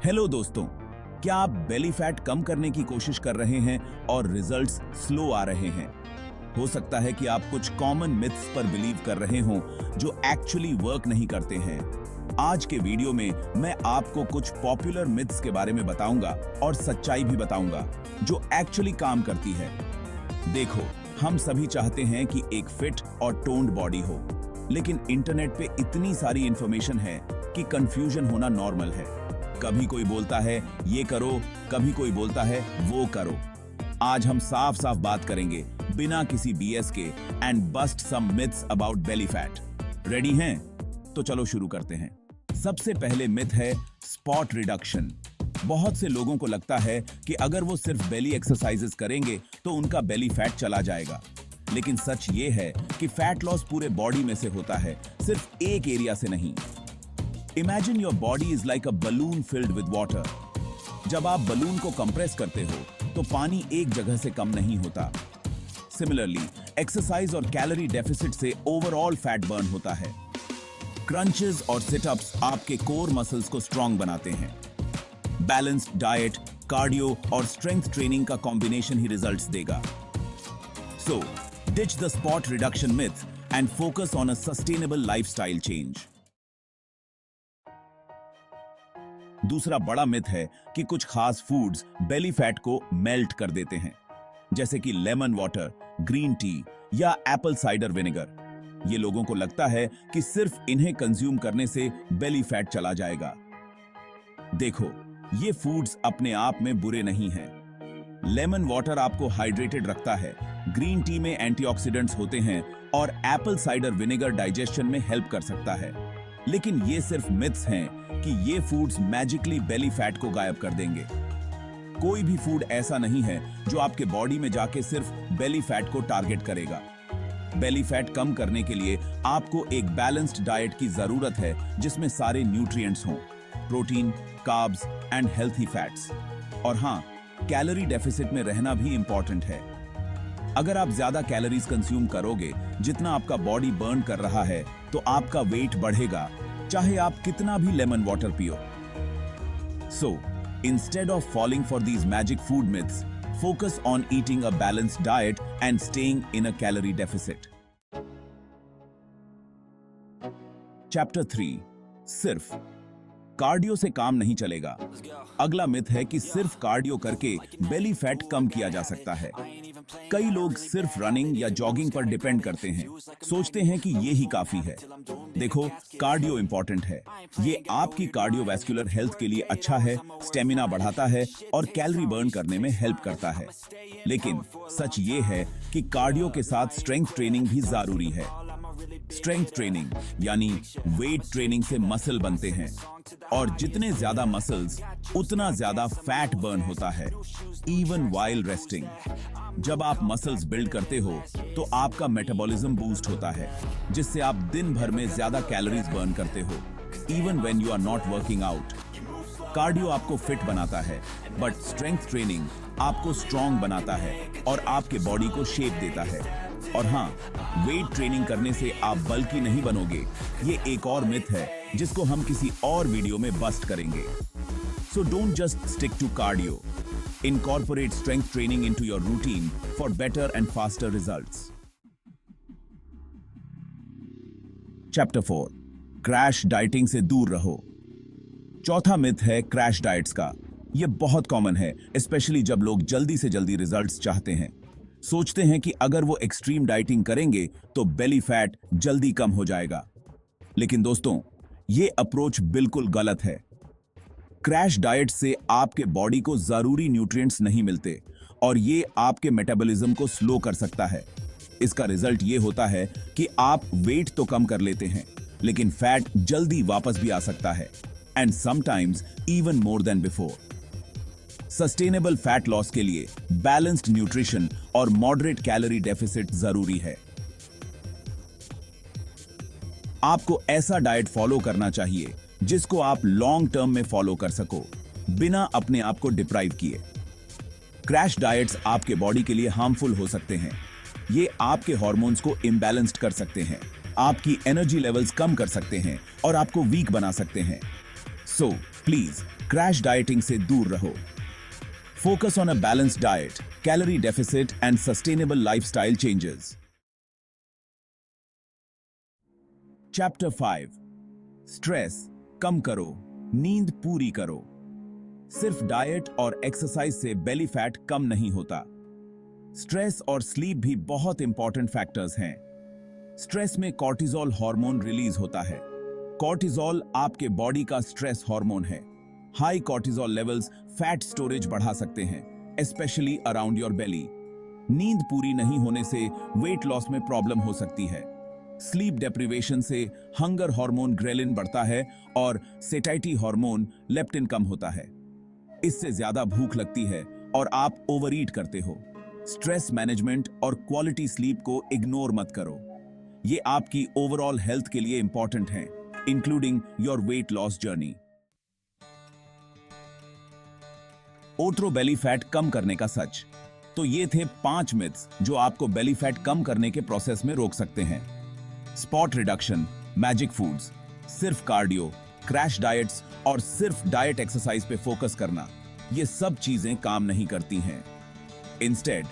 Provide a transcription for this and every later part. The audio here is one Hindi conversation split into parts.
हेलो दोस्तों, क्या आप बेली फैट कम करने की कोशिश कर रहे हैं और रिजल्ट्स स्लो आ रहे हैं? हो सकता है कि आप कुछ कॉमन मिथ्स पर बिलीव कर रहे हों जो एक्चुअली वर्क नहीं करते हैं। आज के वीडियो में मैं आपको कुछ पॉपुलर मिथ्स के बारे में बताऊंगा और सच्चाई भी बताऊंगा जो एक्चुअली काम करती है। देखो, हम सभी चाहते हैं कि एक फिट और टोन्ड बॉडी हो, लेकिन इंटरनेट पे इतनी सारी इंफॉर्मेशन है कि कंफ्यूजन होना नॉर्मल है। कभी कोई बोलता है ये करो, कभी कोई बोलता है वो करो। आज हम साफ साफ बात करेंगे बिना किसी बीएस के and bust some myths about belly fat. Ready हैं? तो चलो शुरू करते हैं। सबसे पहले मिथ है स्पॉट रिडक्शन। बहुत से लोगों को लगता है कि अगर वो सिर्फ बेली एक्सरसाइजेस करेंगे तो उनका बेली फैट चला जाएगा, लेकिन सच ये है कि फैट लॉस पूरे बॉडी में से होता है, सिर्फ एक एरिया से नहीं। Imagine your body is like a balloon filled with water. जब आप बलून को कंप्रेस करते हो तो पानी एक जगह से कम नहीं होता। Similarly, एक्सरसाइज और कैलोरी डेफिसिट से ओवरऑल फैट बर्न होता है। क्रंचेस और सिटअप्स आपके कोर मसल्स को स्ट्रांग बनाते हैं। बैलेंस्ड डाइट, कार्डियो और स्ट्रेंथ ट्रेनिंग का कॉम्बिनेशन ही रिजल्ट्स देगा। So, ditch the spot reduction myth and focus on a sustainable lifestyle change. दूसरा बड़ा मिथ है कि कुछ खास फूड्स बेली फैट को मेल्ट कर देते हैं, जैसे कि लेमन वाटर, ग्रीन टी या एप्पल साइडर विनेगर। ये लोगों को लगता है कि सिर्फ इन्हें कंज्यूम करने से बेली फैट चला जाएगा। देखो, ये फूड्स अपने आप में बुरे नहीं हैं। लेमन वाटर आपको हाइड्रेटेड रखता है, ग्रीन टी में एंटीऑक्सीडेंट्स होते हैं और एप्पल साइडर विनेगर डाइजेशन में हेल्प कर सकता है। लेकिन ये सिर्फ मिथ्स हैं कि ये फूड्स मैजिकली बेली फैट को गायब कर देंगे। कोई भी फूड ऐसा नहीं है जो आपके बॉडी में जाके सिर्फ बेली फैट को टारगेट करेगा। बेली फैट कम करने के लिए आपको एक बैलेंस्ड डाइट की जरूरत है जिसमें सारे न्यूट्रिएंट्स हों, protein, carbs and healthy fats. और हाँ, कैलोरी डेफिसिट में रहना भी इंपॉर्टेंट है। अगर आप ज्यादा कैलोरीज कंज्यूम करोगे जितना आपका बॉडी बर्न कर रहा है, तो आपका वेट बढ़ेगा, चाहे आप कितना भी लेमन वाटर पियो। So, instead of falling for these magic food myths, focus on eating a balanced diet and staying in a calorie deficit. Chapter 3, सिर्फ कार्डियो से काम नहीं चलेगा। अगला मिथ है कि सिर्फ कार्डियो करके बेली फैट कम किया जा सकता है। कई लोग सिर्फ रनिंग या जॉगिंग पर डिपेंड करते हैं, सोचते हैं कि ये ही काफी है। देखो, कार्डियो इंपॉर्टेंट है। ये आपकी कार्डियोवैस्कुलर हेल्थ के लिए अच्छा है, स्टेमिना बढ़ाता है और कैलोरी बर्न करने में हेल्प करता है। लेकिन सच ये है कि कार्डियो के साथ स्ट्रेंथ ट्रेनिंग भी जरूरी है। स्ट्रेंथ ट्रेनिंग यानी वेट ट्रेनिंग से मसल बनते हैं, और जितने ज्यादा मसल्स उतना ज्यादा फैट बर्न होता है, इवन व्हाइल रेस्टिंग। जब आप मसल्स बिल्ड करते हो तो आपका मेटाबॉलिज्म बूस्ट होता है, जिससे आप दिन भर में ज्यादा कैलोरीज बर्न करते हो, even when you are not working out. Cardio आपको फिट बनाता है, बट स्ट्रेंथ ट्रेनिंग आपको स्ट्रांग बनाता है और आपके बॉडी को शेप देता है। और हाँ, वेट ट्रेनिंग करने से आप बल्की नहीं बनोगे, ये एक और मिथ है जिसको हम किसी और वीडियो में बस्ट करेंगे। So don't just stick to cardio, incorporate strength training into your routine for better and faster results. Chapter 4, crash dieting से दूर रहो। चौथा मिथ है क्रैश डाइट्स का। यह बहुत कॉमन है, स्पेशली जब लोग जल्दी से जल्दी रिजल्ट्स चाहते हैं। सोचते हैं कि अगर वो एक्सट्रीम डाइटिंग करेंगे तो बेली फैट जल्दी कम हो जाएगा। लेकिन दोस्तों, ये अप्रोच बिल्कुल गलत है। क्रैश डाइट से आपके बॉडी को जरूरी न्यूट्रिएंट्स नहीं मिलते और ये आपके मेटाबॉलिज्म को स्लो कर सकता है। इसका रिजल्ट ये होता है कि आप वेट तो कम कर लेते हैं, लेकिन फैट जल्दी वापस भी आ सकता है, and sometimes even more than before. Sustainable fat loss के लिए बैलेंस्ड न्यूट्रिशन और मॉडरेट कैलोरी डेफिसिट जरूरी है। आपको ऐसा डाइट फॉलो करना चाहिए जिसको आप लॉन्ग टर्म में फॉलो कर सको, बिना अपने आप को डिप्राइव किए। क्रैश डाइट्स आपके बॉडी के लिए हार्मफुल हो सकते हैं। ये आपके हार्मोन्स को इम्बैलेंस्ड कर सकते हैं, आपकी एनर्जी लेवल्स कम कर सकते हैं और आपको वीक बना सकते हैं। सो प्लीज क्रैश डाइटिंग से दूर रहो। Focus on a balanced diet, calorie deficit and sustainable lifestyle changes. Chapter 5, stress कम करो, नींद पूरी करो। सिर्फ डाइट और एक्सरसाइज से बेली फैट कम नहीं होता। स्ट्रेस और स्लीप भी बहुत इंपॉर्टेंट फैक्टर्स हैं। स्ट्रेस में कॉर्टिसोल हार्मोन रिलीज होता है। कॉर्टिसोल आपके बॉडी का स्ट्रेस हार्मोन है। High cortisol levels fat storage बढ़ा सकते हैं, स्पेशली अराउंड योर बेली। नींद पूरी नहीं होने से वेट लॉस में प्रॉब्लम हो सकती है। स्लीप डेप्रिवेशन से हंगर हार्मोन ग्रेलिन बढ़ता है और सेटाइटी हार्मोन लेप्टिन कम होता है। इससे ज्यादा भूख लगती है और आप ओवरईट करते हो। स्ट्रेस मैनेजमेंट और क्वालिटी स्लीप को इग्नोर मत करो। ये आपकी ओवरऑल हेल्थ के लिए इंपॉर्टेंट है, including your weight loss journey. Outro belly fat कम करने का सच। तो ये थे 5 मिथ्स जो आपको बेली फैट कम करने के प्रोसेस में रोक सकते हैं। स्पॉट रिडक्शन, मैजिक फूड्स, सिर्फ कार्डियो, क्रैश डाइट्स और सिर्फ डाइट एक्सरसाइज पे फोकस करना, ये सब चीजें काम नहीं करती हैं। इंस्टेड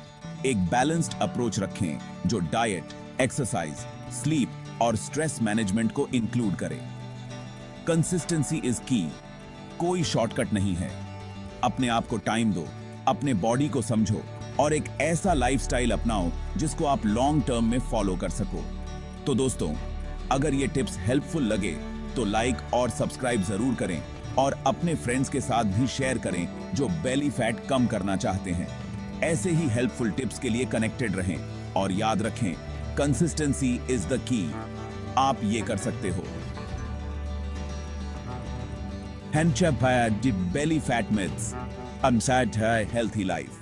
एक बैलेंस्ड अप्रोच रखें जो डाइट, एक्सरसाइज, स्लीप और स्ट्रेस मैनेजमेंट को इंक्लूड करे। कंसिस्टेंसी इज की। कोई शॉर्टकट नहीं है। अपने आप को टाइम दो, अपने बॉडी को समझो और एक ऐसा लाइफस्टाइल अपनाओ जिसको आप लॉन्ग टर्म में फॉलो कर सको। तो दोस्तों, अगर ये टिप्स हेल्पफुल लगे तो लाइक और सब्सक्राइब जरूर करें और अपने फ्रेंड्स के साथ भी शेयर करें जो बेली फैट कम करना चाहते हैं। ऐसे ही हेल्पफुल टिप्स के लिए कनेक्टेड रहें और याद रखें, कंसिस्टेंसी इज द की। आप ये कर सकते हो। Handicap die belly fat myths. Healthy life.